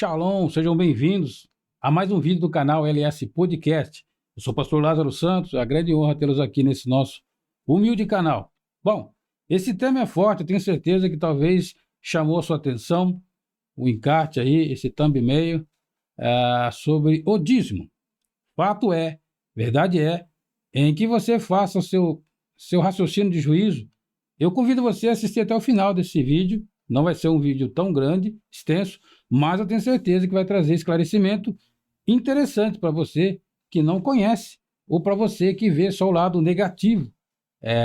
Shalom, sejam bem-vindos a mais um vídeo do canal LS Podcast. Eu sou o pastor Lázaro Santos, é uma grande honra tê-los aqui nesse nosso humilde canal. Bom, esse tema é forte, eu tenho certeza que talvez chamou a sua atenção, o encarte aí, esse thumbnail, sobre o dízimo. Fato é, verdade é, em que você faça o seu raciocínio de juízo. Eu convido você a assistir até o final desse vídeo. Não vai ser um vídeo tão grande, extenso, mas eu tenho certeza que vai trazer esclarecimento interessante para você que não conhece, ou para você que vê só o lado negativo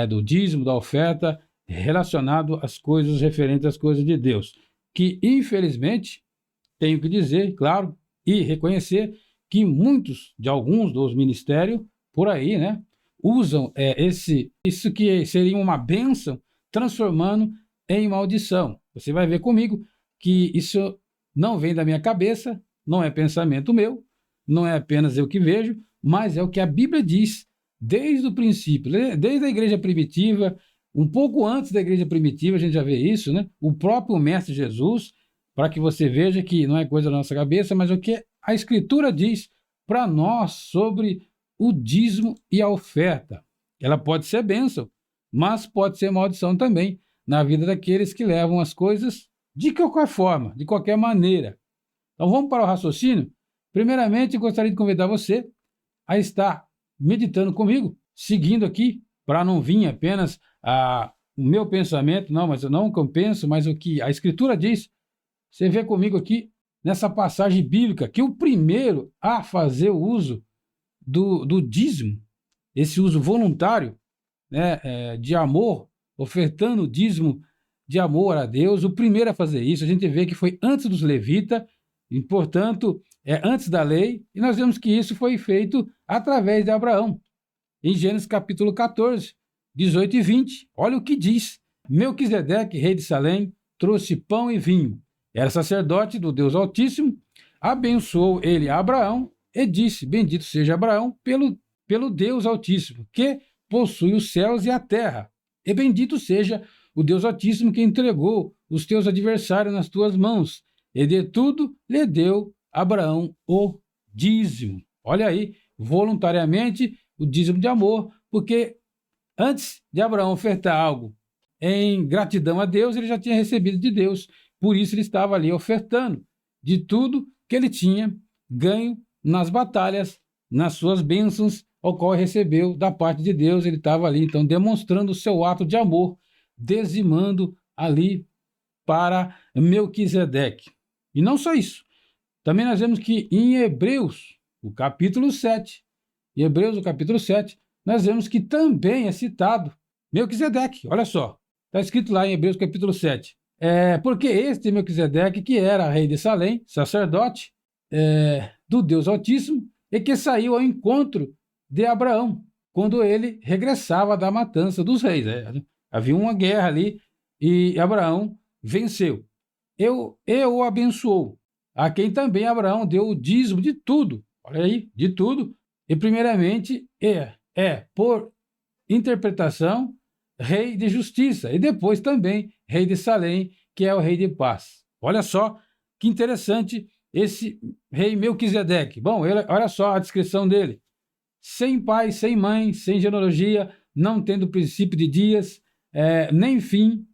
do dízimo, da oferta, relacionado às coisas referentes às coisas de Deus. Que, infelizmente, tenho que dizer, claro, e reconhecer que alguns dos ministérios por aí, né, usam isso que seria uma bênção, transformando em maldição. Você vai ver comigo que isso não vem da minha cabeça, não é pensamento meu, não é apenas eu que vejo, mas é o que a Bíblia diz desde o princípio, desde a igreja primitiva, um pouco antes da igreja primitiva, a gente já vê isso, né? O próprio Mestre Jesus, para que você veja que não é coisa da nossa cabeça, mas o que a Escritura diz para nós sobre o dízimo e a oferta. Ela pode ser bênção, mas pode ser maldição também na vida daqueles que levam as coisas de qualquer forma, de qualquer maneira. Então vamos para o raciocínio? Primeiramente, gostaria de convidar você a estar meditando comigo, seguindo aqui, para não vir apenas o meu pensamento, mas não o que eu penso, mas o que a Escritura diz. Você vê comigo aqui, nessa passagem bíblica, que o primeiro a fazer o uso do dízimo, esse uso voluntário, né, de amor, ofertando o dízimo de amor a Deus, o primeiro a fazer isso, a gente vê que foi antes dos levitas, e, portanto, antes da lei, e nós vemos que isso foi feito através de Abraão. Em Gênesis capítulo 14, 18 e 20, olha o que diz: Melquisedeque, rei de Salém, trouxe pão e vinho. Era sacerdote do Deus Altíssimo, abençoou ele a Abraão e disse: Bendito seja Abraão pelo Deus Altíssimo, que possui os céus e a terra. E bendito seja o Deus Altíssimo que entregou os teus adversários nas tuas mãos. E de tudo lhe deu Abraão o dízimo. Olha aí, voluntariamente, o dízimo de amor, porque antes de Abraão ofertar algo em gratidão a Deus, ele já tinha recebido de Deus. Por isso ele estava ali ofertando de tudo que ele tinha ganho nas batalhas, nas suas bênçãos, ao qual recebeu da parte de Deus. Ele estava ali, então, demonstrando o seu ato de amor, dizimando ali para Melquisedeque. E não só isso. Também nós vemos que em Hebreus, o capítulo 7, nós vemos que também é citado Melquisedeque. Olha só, está escrito lá em Hebreus capítulo 7. Porque este Melquisedeque, que era rei de Salém, sacerdote do Deus Altíssimo, e que saiu ao encontro de Abraão, quando ele regressava da matança dos reis. Havia uma guerra ali e Abraão venceu. Eu o abençoou, a quem também Abraão deu o dízimo de tudo. Olha aí, de tudo. E primeiramente por interpretação, rei de justiça, e depois também rei de Salém, que é o rei de paz. Olha só que interessante esse rei Melquisedeque. Bom, olha só a descrição dele: sem pai, sem mãe, sem genealogia, não tendo princípio de dias, nem fim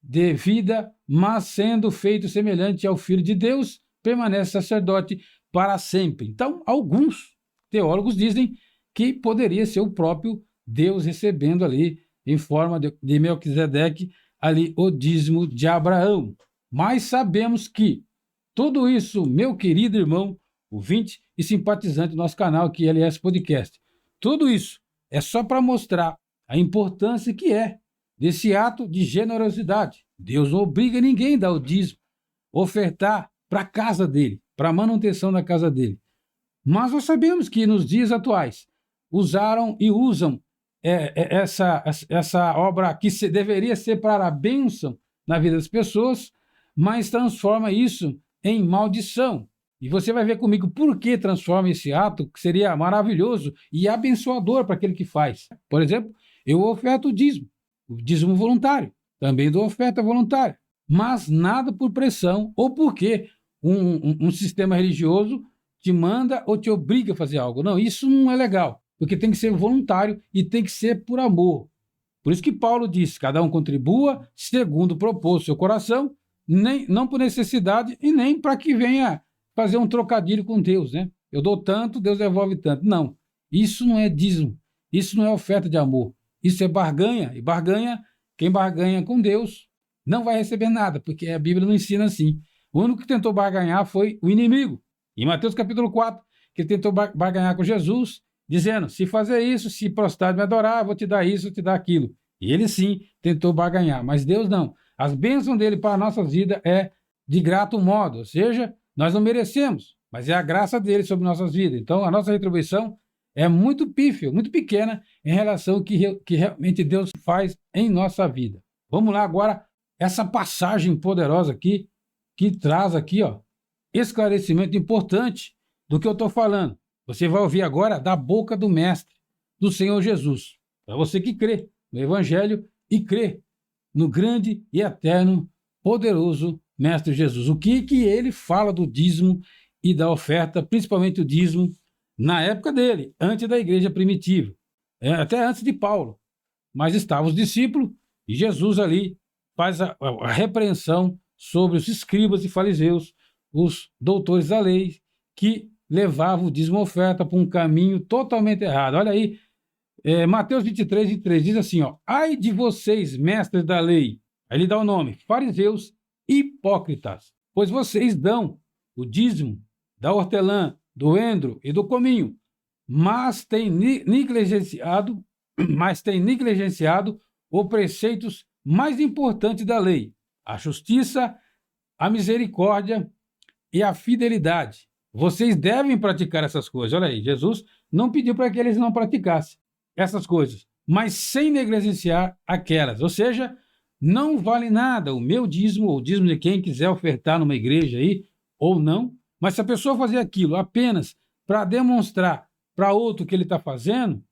de vida, mas sendo feito semelhante ao Filho de Deus, permanece sacerdote para sempre. Então, alguns teólogos dizem que poderia ser o próprio Deus recebendo ali, em forma de Melquisedeque, ali o dízimo de Abraão. Mas sabemos que tudo isso, meu querido irmão, ouvinte e simpatizante do nosso canal aqui, LS Podcast, tudo isso é só para mostrar a importância que é desse ato de generosidade. Deus não obriga ninguém a dar o dízimo, ofertar para a casa dele, para a manutenção da casa dele. Mas nós sabemos que nos dias atuais usaram e usam essa obra que deveria ser para a bênção na vida das pessoas, mas transforma isso em maldição. E você vai ver comigo por que transforma esse ato, que seria maravilhoso e abençoador para aquele que faz. Por exemplo, eu oferto o dízimo voluntário, também dou oferta voluntária, mas nada por pressão ou porque um sistema religioso te manda ou te obriga a fazer algo. Não, isso não é legal, porque tem que ser voluntário e tem que ser por amor. Por isso que Paulo diz, cada um contribua segundo propôs seu coração, não por necessidade e nem para que venha fazer um trocadilho com Deus, né? Eu dou tanto, Deus devolve tanto. Não, isso não é dízimo, isso não é oferta de amor, isso é barganha, e barganha, quem barganha com Deus não vai receber nada, porque a Bíblia não ensina assim. O único que tentou barganhar foi o inimigo. Em Mateus capítulo 4, que ele tentou barganhar com Jesus, dizendo, se fazer isso, se prostrar e me adorar, eu vou te dar isso, eu te dar aquilo. E ele sim tentou barganhar, mas Deus não. As bênçãos dele para a nossa vida é de grato modo, ou seja, nós não merecemos, mas é a graça dele sobre nossas vidas. Então, a nossa retribuição é muito pífia, muito pequena em relação ao que realmente Deus faz em nossa vida. Vamos lá agora, essa passagem poderosa aqui, que traz aqui, ó, esclarecimento importante do que eu estou falando. Você vai ouvir agora da boca do Mestre, do Senhor Jesus. Para você que crê no Evangelho e crê no grande e eterno, poderoso Mestre Jesus. O que ele fala do dízimo e da oferta, principalmente o dízimo, na época dele, antes da igreja primitiva, até antes de Paulo. Mas estavam os discípulos e Jesus ali faz a repreensão sobre os escribas e fariseus, os doutores da lei, que levavam o dízimo e oferta para um caminho totalmente errado. Olha aí, Mateus 23, 23 diz assim, ó, ai de vocês, mestres da lei, aí ele dá o nome, fariseus hipócritas, pois vocês dão o dízimo da hortelã, do endro e do cominho, mas têm negligenciado os preceitos mais importantes da lei, a justiça, a misericórdia e a fidelidade. Vocês devem praticar essas coisas. Olha aí, Jesus não pediu para que eles não praticassem essas coisas, mas sem negligenciar aquelas. Ou seja, não vale nada o meu dízimo ou o dízimo de quem quiser ofertar numa igreja aí, ou não. Mas se a pessoa fazer aquilo apenas para demonstrar para outro que ele está fazendo,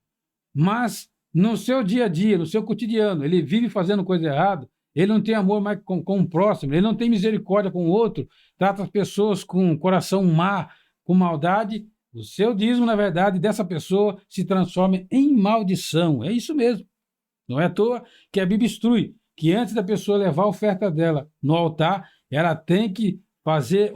mas no seu dia a dia, no seu cotidiano, ele vive fazendo coisa errada, ele não tem amor mais com o próximo, ele não tem misericórdia com o outro, trata as pessoas com coração má, com maldade, o seu dízimo, na verdade, dessa pessoa se transforma em maldição. É isso mesmo. Não é à toa que a Bíblia instrui que antes da pessoa levar a oferta dela no altar, ela tem que fazer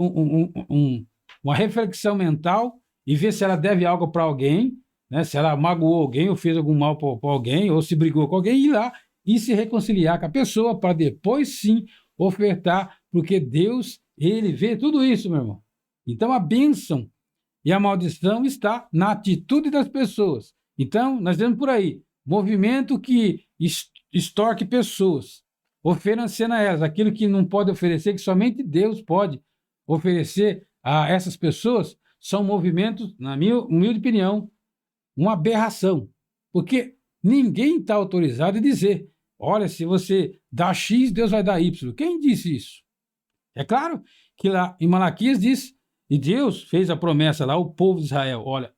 uma reflexão mental e ver se ela deve algo para alguém, né? Se ela magoou alguém ou fez algum mal para alguém, ou se brigou com alguém, ir lá e se reconciliar com a pessoa para depois sim ofertar, porque Deus, ele vê tudo isso, meu irmão. Então a bênção e a maldição está na atitude das pessoas. Então, nós vemos por aí, movimento que extorque pessoas, oferecendo a elas aquilo que não pode oferecer, que somente Deus pode oferecer a essas pessoas, são movimentos, na minha humilde opinião, uma aberração. Porque ninguém está autorizado a dizer, olha, se você dá X, Deus vai dar Y. Quem disse isso? É claro que lá em Malaquias diz, e Deus fez a promessa lá ao povo de Israel, olha,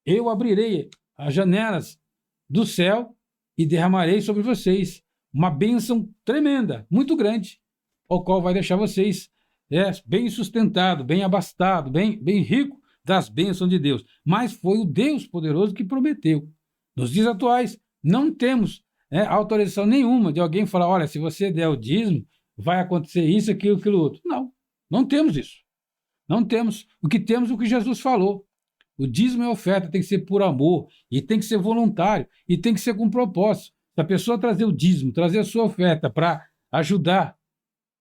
eu abrirei as janelas do céu e derramarei sobre vocês uma bênção tremenda, muito grande, o qual vai deixar vocês bem sustentado, bem abastado, bem rico das bênçãos de Deus. Mas foi o Deus poderoso que prometeu. Nos dias atuais, não temos autorização nenhuma de alguém falar, olha, se você der o dízimo, vai acontecer isso, aquilo outro. Não, não temos isso. Não temos. O que temos é o que Jesus falou. O dízimo e a oferta tem que ser por amor, e tem que ser voluntário, e tem que ser com propósito. Se a pessoa trazer o dízimo, trazer a sua oferta para ajudar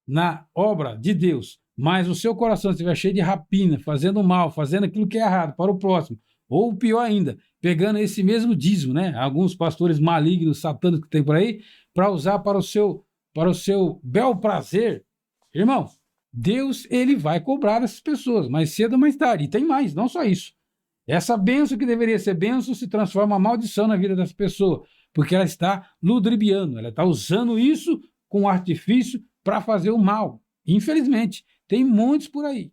na obra de Deus, mas o seu coração estiver cheio de rapina, fazendo mal, fazendo aquilo que é errado para o próximo, ou pior ainda, pegando esse mesmo dízimo, né? Alguns pastores malignos, satânicos que tem por aí, para usar para o seu bel prazer, irmão, Deus, ele vai cobrar essas pessoas, mais cedo ou mais tarde. E tem mais, não só isso. Essa bênção que deveria ser bênção se transforma em maldição na vida dessa pessoa, porque ela está ludibriando, ela está usando isso com artifício para fazer o mal. Infelizmente, tem muitos por aí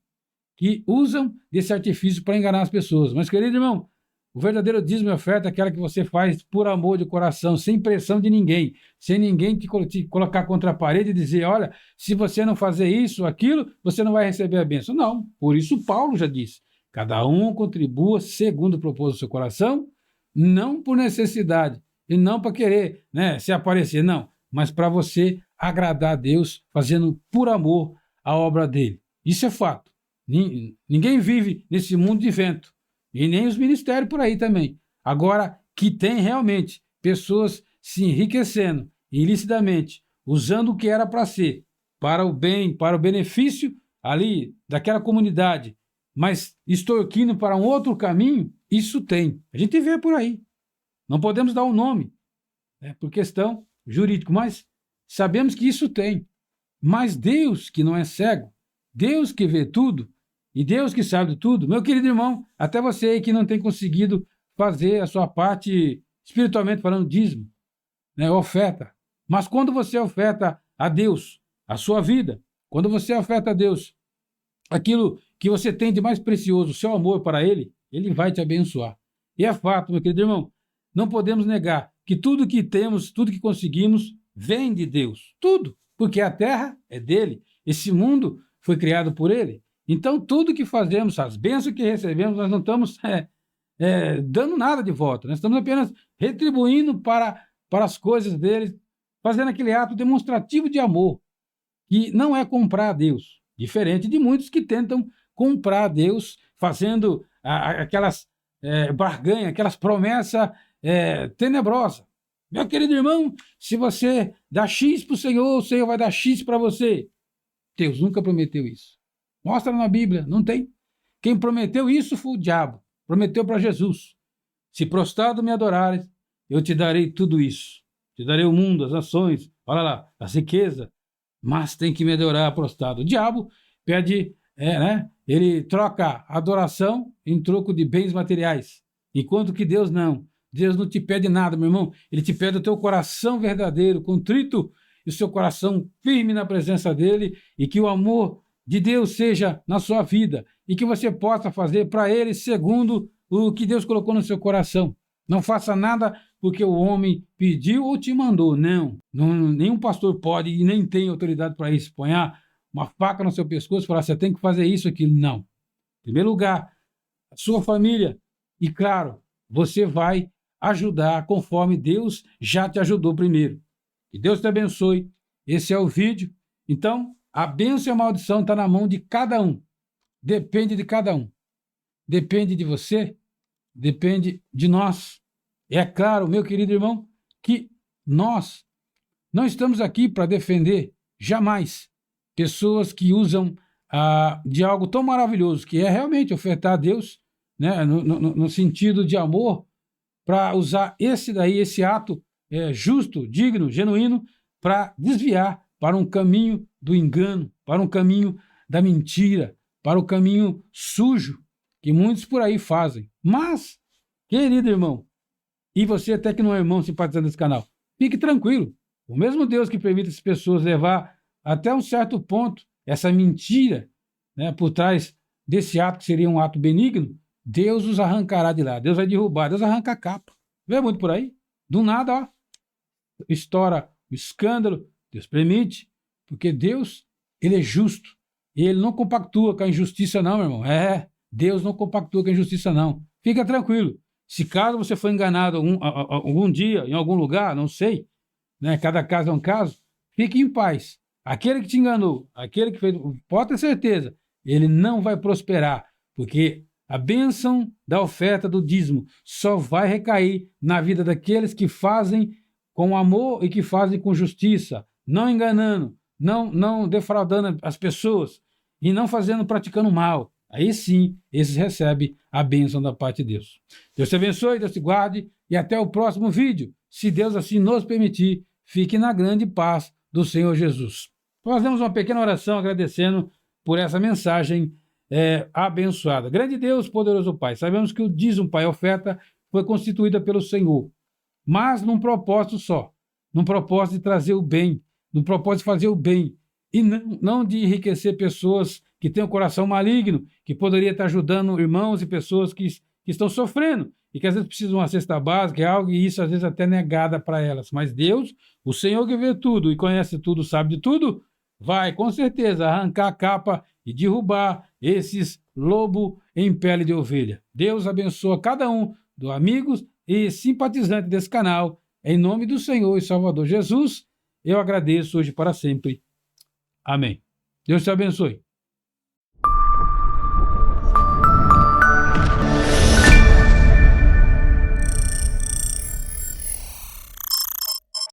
que usam desse artifício para enganar as pessoas. Mas, querido irmão, O verdadeiro dízimo e oferta é aquela que você faz por amor de coração, sem pressão de ninguém, sem ninguém te colocar contra a parede e dizer, olha, se você não fazer isso, aquilo, você não vai receber a bênção. Não, por isso Paulo já disse, cada um contribua segundo o propósito do seu coração, não por necessidade, e não para querer, né, se aparecer, não, mas para você agradar a Deus, fazendo por amor a obra dele. Isso é fato. Ninguém vive nesse mundo de vento. E nem os ministérios por aí também. Agora, que tem realmente pessoas se enriquecendo ilicitamente, usando o que era para ser, para o bem, para o benefício ali daquela comunidade, mas extorquindo para um outro caminho, isso tem. A gente vê por aí. Não podemos dar um nome, né, por questão jurídica, mas sabemos que isso tem. Mas Deus, que não é cego, Deus que vê tudo, e Deus que sabe de tudo, meu querido irmão, até você aí que não tem conseguido fazer a sua parte, espiritualmente falando, dízimo, né, oferta. Mas quando você oferta a Deus a sua vida, quando você oferta a Deus aquilo que você tem de mais precioso, o seu amor para Ele, Ele vai te abençoar. E é fato, meu querido irmão, não podemos negar que tudo que temos, tudo que conseguimos, vem de Deus. Tudo, porque a terra é dele, esse mundo foi criado por Ele. Então, tudo que fazemos, as bênçãos que recebemos, nós não estamos dando nada de volta. Nós estamos apenas retribuindo para as coisas dele, fazendo aquele ato demonstrativo de amor, que não é comprar a Deus, diferente de muitos que tentam comprar a Deus, fazendo aquelas barganhas, aquelas promessas tenebrosas. Meu querido irmão, se você dá X para o Senhor vai dar X para você. Deus nunca prometeu isso. Mostra na Bíblia, não tem. Quem prometeu isso foi o diabo. Prometeu para Jesus. Se prostrado me adorares, eu te darei tudo isso. Te darei o mundo, as nações, olha lá, a riqueza. Mas tem que me adorar prostrado. O diabo pede, ele troca adoração em troco de bens materiais. Enquanto que Deus não. Deus não te pede nada, meu irmão. Ele te pede o teu coração verdadeiro, contrito, e o seu coração firme na presença dele, e que o amor de Deus seja na sua vida e que você possa fazer para Ele segundo o que Deus colocou no seu coração. Não faça nada porque o homem pediu ou te mandou. Não, nenhum pastor pode e nem tem autoridade para isso. Põe uma faca no seu pescoço e falar, você tem que fazer isso, aquilo. Não. Em primeiro lugar, a sua família. E claro, você vai ajudar conforme Deus já te ajudou primeiro. Que Deus te abençoe. Esse é o vídeo. Então, a bênção e a maldição está na mão de cada um. Depende de cada um. Depende de você, depende de nós. É claro, meu querido irmão, que nós não estamos aqui para defender, jamais, pessoas que usam de algo tão maravilhoso, que é realmente ofertar a Deus, né, no sentido de amor, para usar esse ato justo, digno, genuíno, para desviar para um caminho do engano, para um caminho da mentira, para o caminho sujo que muitos por aí fazem. Mas, querido irmão, e você até que não é irmão simpatizante desse canal, fique tranquilo. O mesmo Deus que permite as pessoas levar até um certo ponto essa mentira, né, por trás desse ato que seria um ato benigno, Deus os arrancará de lá. Deus vai derrubar, Deus arranca a capa. Vê muito por aí? Do nada, ó, estoura o escândalo. Deus permite, porque Deus, ele é justo. E ele não compactua com a injustiça não, meu irmão. Deus não compactua com a injustiça não. Fica tranquilo. Se caso você foi enganado algum dia, em algum lugar, não sei, né? Cada caso é um caso, fique em paz. Aquele que te enganou, aquele que fez, pode ter certeza, ele não vai prosperar, porque a bênção da oferta do dízimo só vai recair na vida daqueles que fazem com amor e que fazem com justiça, não enganando, não defraudando as pessoas e não praticando mal. Aí sim, esses recebem a bênção da parte de Deus. Deus te abençoe, Deus te guarde e até o próximo vídeo. Se Deus assim nos permitir, fique na grande paz do Senhor Jesus. Fazemos uma pequena oração agradecendo por essa mensagem abençoada. Grande Deus, poderoso Pai, sabemos que o dízimo, Pai, a oferta foi constituída pelo Senhor, mas num propósito só, num propósito de trazer o bem, num propósito de fazer o bem, e não de enriquecer pessoas que têm um coração maligno, que poderia estar ajudando irmãos e pessoas que estão sofrendo, e que às vezes precisam de uma cesta básica, é algo, e isso às vezes até negada para elas. Mas Deus, o Senhor que vê tudo e conhece tudo, sabe de tudo, vai com certeza arrancar a capa e derrubar esses lobos em pele de ovelha. Deus abençoa cada um dos amigos e simpatizantes desse canal. Em nome do Senhor e Salvador Jesus, eu agradeço hoje para sempre. Amém. Deus te abençoe.